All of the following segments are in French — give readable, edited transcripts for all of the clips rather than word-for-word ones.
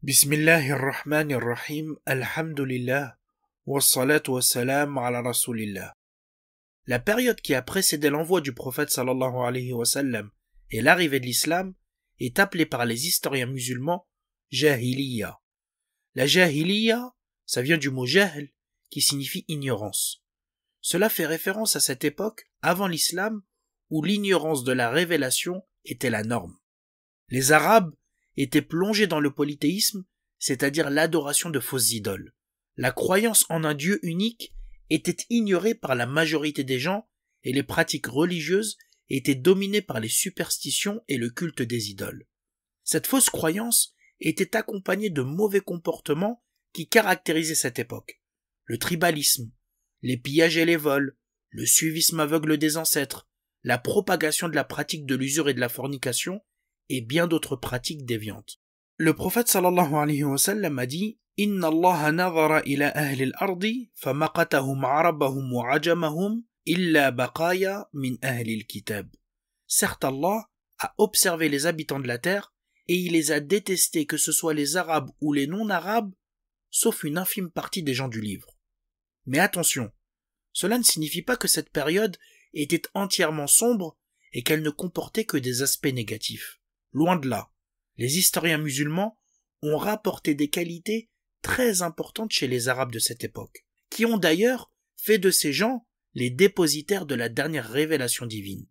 Bismillahirrahmanirrahim, alhamdulillah, wassalatu wassalam ala rasulillah. La période qui a précédé l'envoi du prophète sallallahu alayhi wa sallam et l'arrivée de l'islam est appelée par les historiens musulmans Jahiliya. La Jahiliya, ça vient du mot jahl qui signifie ignorance. Cela fait référence à cette époque avant l'islam où l'ignorance de la révélation était la norme. Les Arabes étaient plongés dans le polythéisme, c'est-à-dire l'adoration de fausses idoles. La croyance en un Dieu unique était ignorée par la majorité des gens et les pratiques religieuses étaient dominées par les superstitions et le culte des idoles. Cette fausse croyance était accompagnée de mauvais comportements qui caractérisaient cette époque. Le tribalisme, les pillages et les vols, le suivisme aveugle des ancêtres, la propagation de la pratique de l'usure et de la fornication, et bien d'autres pratiques déviantes. Le prophète sallallahu alayhi wa sallam a dit « Inna Allah nazara ila ahli al-ardi famaqatahum arabahum wa ajamahum illa baqaya min ahli al-kitab » Certes Allah a observé les habitants de la terre et il les a détestés, que ce soit les arabes ou les non-arabes, sauf une infime partie des gens du livre. Mais attention, cela ne signifie pas que cette période était entièrement sombre et qu'elle ne comportait que des aspects négatifs. Loin de là, les historiens musulmans ont rapporté des qualités très importantes chez les Arabes de cette époque, qui ont d'ailleurs fait de ces gens les dépositaires de la dernière révélation divine.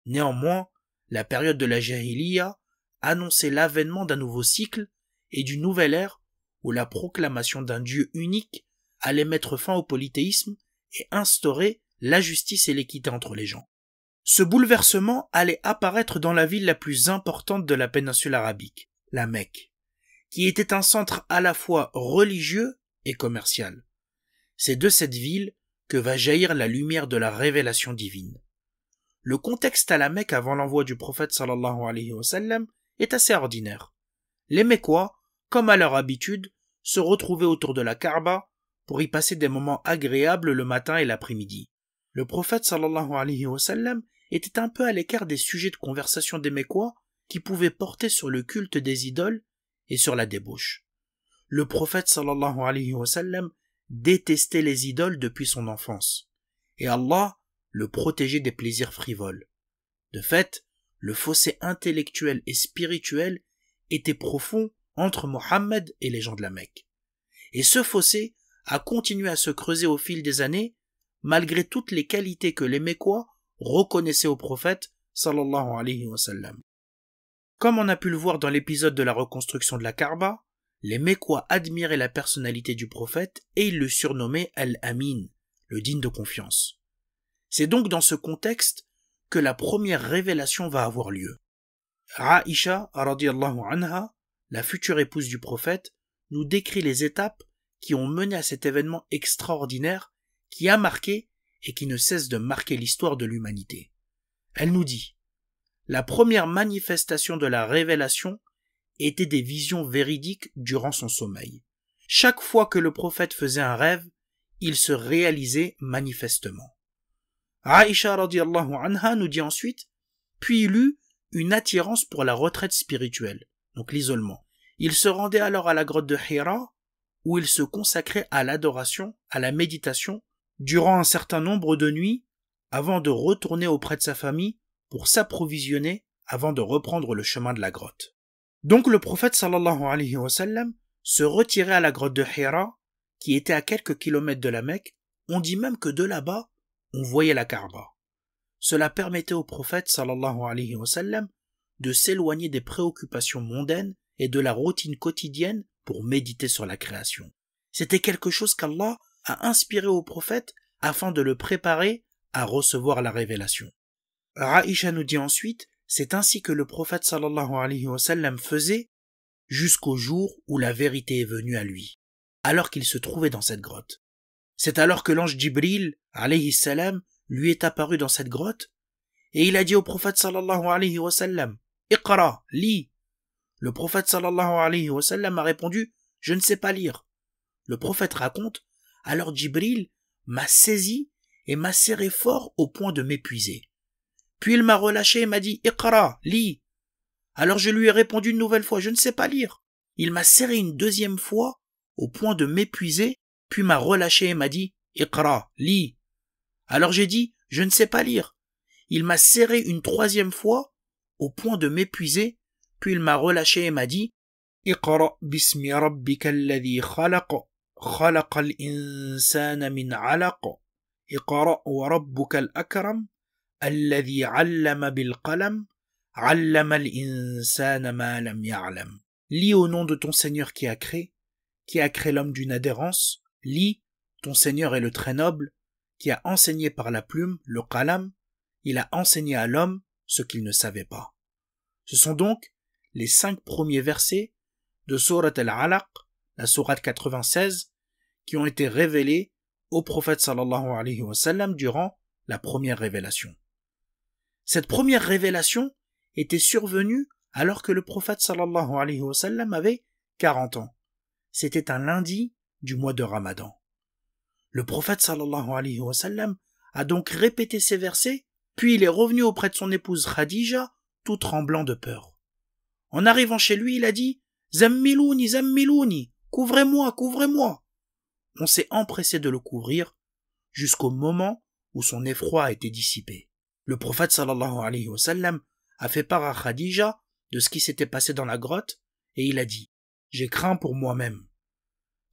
Néanmoins, la période de la Jahiliya annonçait l'avènement d'un nouveau cycle et d'une nouvelle ère où la proclamation d'un Dieu unique allait mettre fin au polythéisme et instaurer la justice et l'équité entre les gens. Ce bouleversement allait apparaître dans la ville la plus importante de la péninsule arabique, la Mecque, qui était un centre à la fois religieux et commercial. C'est de cette ville que va jaillir la lumière de la révélation divine. Le contexte à la Mecque avant l'envoi du prophète sallallahu alayhi wa sallam est assez ordinaire. Les Mécois, comme à leur habitude, se retrouvaient autour de la Kaaba pour y passer des moments agréables le matin et l'après-midi. Le prophète sallallahu alayhi wa sallam était un peu à l'écart des sujets de conversation des Mécois qui pouvaient porter sur le culte des idoles et sur la débauche. Le prophète sallallahu alayhi wa sallam détestait les idoles depuis son enfance, et Allah le protégeait des plaisirs frivoles. De fait, le fossé intellectuel et spirituel était profond entre Mohammed et les gens de la Mecque. Et ce fossé a continué à se creuser au fil des années, malgré toutes les qualités que les Mécois reconnaissaient au prophète sallallahu alayhi wa sallam. Comme on a pu le voir dans l'épisode de la reconstruction de la Kaaba, les Mécois admiraient la personnalité du prophète et ils le surnommaient Al-Amin, le digne de confiance. C'est donc dans ce contexte que la première révélation va avoir lieu. Aïcha radiyallahu anha, la future épouse du prophète, nous décrit les étapes qui ont mené à cet événement extraordinaire qui a marqué et qui ne cesse de marquer l'histoire de l'humanité. Elle nous dit « La première manifestation de la révélation était des visions véridiques durant son sommeil. Chaque fois que le prophète faisait un rêve, il se réalisait manifestement. » Aïcha radiyallahu anha nous dit ensuite « Puis il eut une attirance pour la retraite spirituelle, donc l'isolement. Il se rendait alors à la grotte de Hira, où il se consacrait à l'adoration, à la méditation, durant un certain nombre de nuits, avant de retourner auprès de sa famille pour s'approvisionner avant de reprendre le chemin de la grotte. Donc le prophète sallallahu alayhi wa sallam se retirait à la grotte de Hira, qui était à quelques kilomètres de la Mecque. On dit même que de là-bas, on voyait la Kaaba. Cela permettait au prophète sallallahu alayhi wa sallam de s'éloigner des préoccupations mondaines et de la routine quotidienne pour méditer sur la création. C'était quelque chose qu'Allah a inspiré au prophète afin de le préparer à recevoir la révélation. Aïcha nous dit ensuite, c'est ainsi que le prophète sallallahu alayhi wa sallam faisait jusqu'au jour où la vérité est venue à lui, alors qu'il se trouvait dans cette grotte. C'est alors que l'ange Jibril alayhi salam lui est apparu dans cette grotte et il a dit au prophète sallallahu alayhi wa sallam, Iqra, lis. Le prophète sallallahu alayhi wa sallam a répondu, je ne sais pas lire. Le prophète raconte, alors Jibril m'a saisi et m'a serré fort au point de m'épuiser. Puis il m'a relâché et m'a dit « Iqra, lis ». Alors je lui ai répondu une nouvelle fois « Je ne sais pas lire ». Il m'a serré une deuxième fois au point de m'épuiser, puis m'a relâché et m'a dit « Iqra, lis ». Alors j'ai dit « Je ne sais pas lire ». Il m'a serré une troisième fois au point de m'épuiser, puis il m'a relâché et m'a dit « Iqra bismi rabbika alladhi khalaq, khalaqa al-insana min alaq, Iqra wa rabbuka al-akram, alladhi allama bil qalam, allama al-insana ma lam ya'lam ». Lis au nom de ton Seigneur qui a créé l'homme d'une adhérence. Lis, ton Seigneur est le très noble, qui a enseigné par la plume, le qalam, il a enseigné à l'homme ce qu'il ne savait pas. Ce sont donc les 5 premiers versets de Sourate Al-Alaq, la sourate 96, qui ont été révélés au prophète sallallahu alayhi wa sallam durant la première révélation. Cette première révélation était survenue alors que le prophète sallallahu alayhi wa sallam avait 40 ans. C'était un lundi du mois de Ramadan. Le prophète sallallahu alayhi wa sallam a donc répété ces versets, puis il est revenu auprès de son épouse Khadija, tout tremblant de peur. En arrivant chez lui, il a dit « Zammilouni, zammilouni, couvrez-moi, couvrez-moi ». On s'est empressé de le couvrir jusqu'au moment où son effroi a été dissipé. Le prophète sallallahu alayhi wa sallam a fait part à Khadija de ce qui s'était passé dans la grotte et il a dit « J'ai craint pour moi-même ».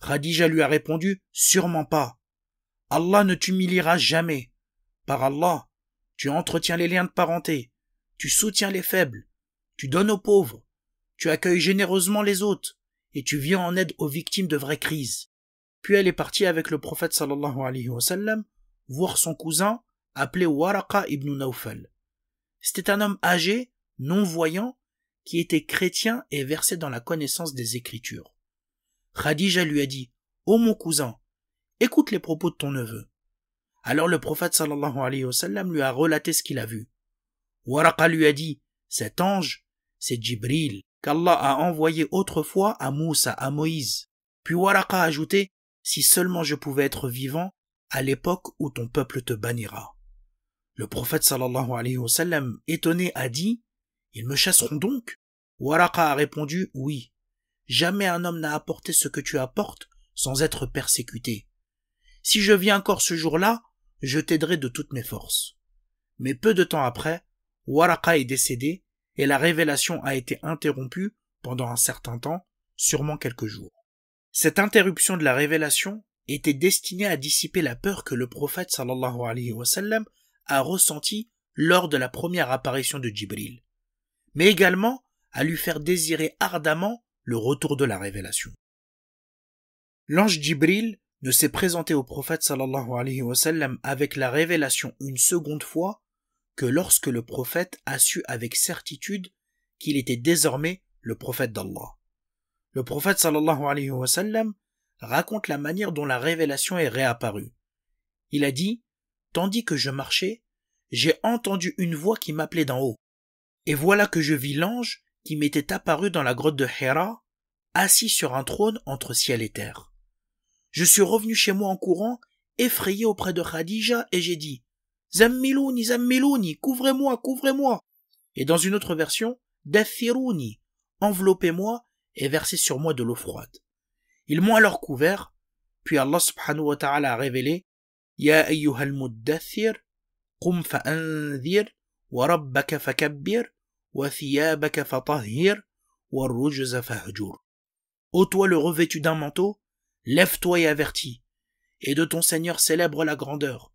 Khadija lui a répondu « Sûrement pas. Allah ne t'humiliera jamais. Par Allah, tu entretiens les liens de parenté, tu soutiens les faibles, tu donnes aux pauvres, tu accueilles généreusement les autres et tu viens en aide aux victimes de vraies crises. » Puis elle est partie avec le prophète sallallahu alayhi wa sallam voir son cousin appelé Waraqa ibn Nawfal. C'était un homme âgé, non-voyant, qui était chrétien et versé dans la connaissance des Écritures. Khadija lui a dit « Ô mon cousin, écoute les propos de ton neveu. » Alors le prophète sallallahu alayhi wa sallam lui a relaté ce qu'il a vu. Waraqa lui a dit « Cet ange, c'est Djibril, qu'Allah a envoyé autrefois à Moussa, à Moïse. » Puis Waraqa a ajouté « Si seulement je pouvais être vivant à l'époque où ton peuple te bannira. » Le prophète sallallahu alayhi wa sallam, étonné, a dit « Ils me chasseront donc ?» Waraqa a répondu « Oui. Jamais un homme n'a apporté ce que tu apportes sans être persécuté. Si je viens encore ce jour-là, je t'aiderai de toutes mes forces. » Mais peu de temps après, Waraqa est décédé et la révélation a été interrompue pendant un certain temps, sûrement quelques jours. Cette interruption de la révélation était destinée à dissiper la peur que le prophète sallallahu alayhi wa sallam a ressentie lors de la première apparition de Djibril, mais également à lui faire désirer ardemment le retour de la révélation. L'ange Djibril ne s'est présenté au prophète sallallahu alayhi wa sallam avec la révélation une seconde fois que lorsque le prophète a su avec certitude qu'il était désormais le prophète d'Allah. Le prophète sallallahu alayhi wa sallam raconte la manière dont la révélation est réapparue. Il a dit « Tandis que je marchais, j'ai entendu une voix qui m'appelait d'en haut. Et voilà que je vis l'ange qui m'était apparu dans la grotte de Hira, assis sur un trône entre ciel et terre. Je suis revenu chez moi en courant, effrayé auprès de Khadija, et j'ai dit « Zammilouni, zammilouni, couvrez-moi, couvrez-moi » Et dans une autre version « Dathirouni, enveloppez-moi et versez sur moi de l'eau froide. » Ils m'ont alors couvert, puis Allah subhanahu wa ta'ala a révélé « Ya ayyuhal muddathir, qum fa'anzir, wa rabbaka fakabbir, wa thiyabaka fatahhir, wa rujza fahjur. » Ô toi le revêtu d'un manteau, lève-toi et avertis, et de ton Seigneur célèbre la grandeur,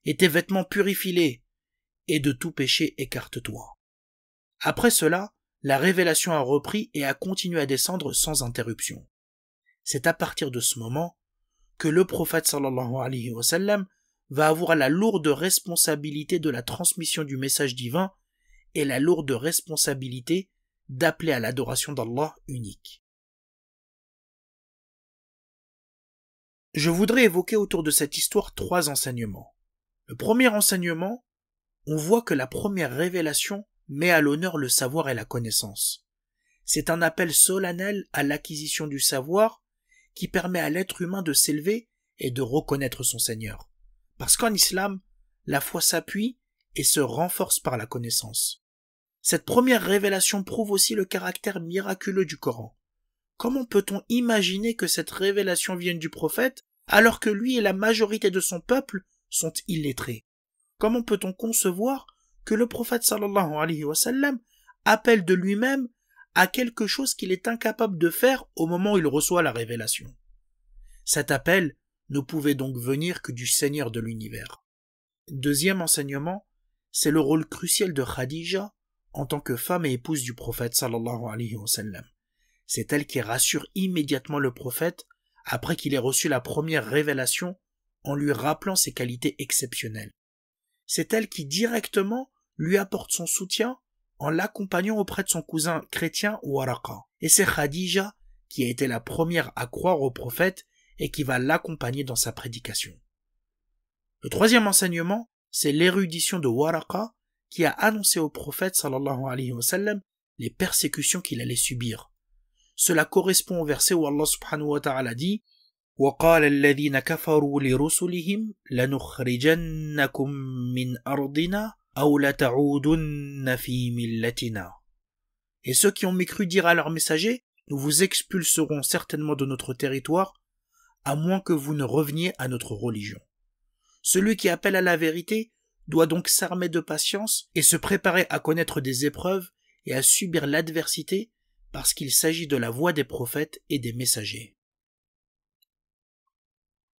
et tes vêtements purifie-les, et de tout péché écarte-toi. Après cela, la révélation a repris et a continué à descendre sans interruption. C'est à partir de ce moment que le prophète sallallahu alayhi wa sallam va avoir la lourde responsabilité de la transmission du message divin et la lourde responsabilité d'appeler à l'adoration d'Allah unique. Je voudrais évoquer autour de cette histoire 3 enseignements. Le premier enseignement, on voit que la première révélation met à l'honneur le savoir et la connaissance. C'est un appel solennel à l'acquisition du savoir qui permet à l'être humain de s'élever et de reconnaître son Seigneur. Parce qu'en islam, la foi s'appuie et se renforce par la connaissance. Cette première révélation prouve aussi le caractère miraculeux du Coran. Comment peut-on imaginer que cette révélation vienne du prophète alors que lui et la majorité de son peuple sont illettrés? Comment peut-on concevoir que le prophète sallallahu alayhi wa sallam appelle de lui-même à quelque chose qu'il est incapable de faire au moment où il reçoit la révélation? Cet appel ne pouvait donc venir que du Seigneur de l'univers. Deuxième enseignement, c'est le rôle crucial de Khadija en tant que femme et épouse du prophète sallallahu alayhi wa sallam. C'est elle qui rassure immédiatement le prophète après qu'il ait reçu la première révélation en lui rappelant ses qualités exceptionnelles. C'est elle qui directement lui apporte son soutien en l'accompagnant auprès de son cousin chrétien Waraqa. Et c'est Khadija qui a été la première à croire au prophète et qui va l'accompagner dans sa prédication. Le troisième enseignement, c'est l'érudition de Waraqa qui a annoncé au prophète sallallahu alayhi wa sallam les persécutions qu'il allait subir. Cela correspond au verset où Allah subhanahu wa ta'ala dit وَقَالَ الَّذِينَ كَفَرُوا لِرُسُلِهِمْ لَنُخْرِجَنَّكُمْ مِنْ أَرْضِنَا أَوْ لَتَعُودُنَّ فِي مِلَّتِنَا. Et ceux qui ont mécru dirent à leurs messagers, nous vous expulserons certainement de notre territoire, à moins que vous ne reveniez à notre religion. Celui qui appelle à la vérité doit donc s'armer de patience et se préparer à connaître des épreuves et à subir l'adversité parce qu'il s'agit de la voie des prophètes et des messagers.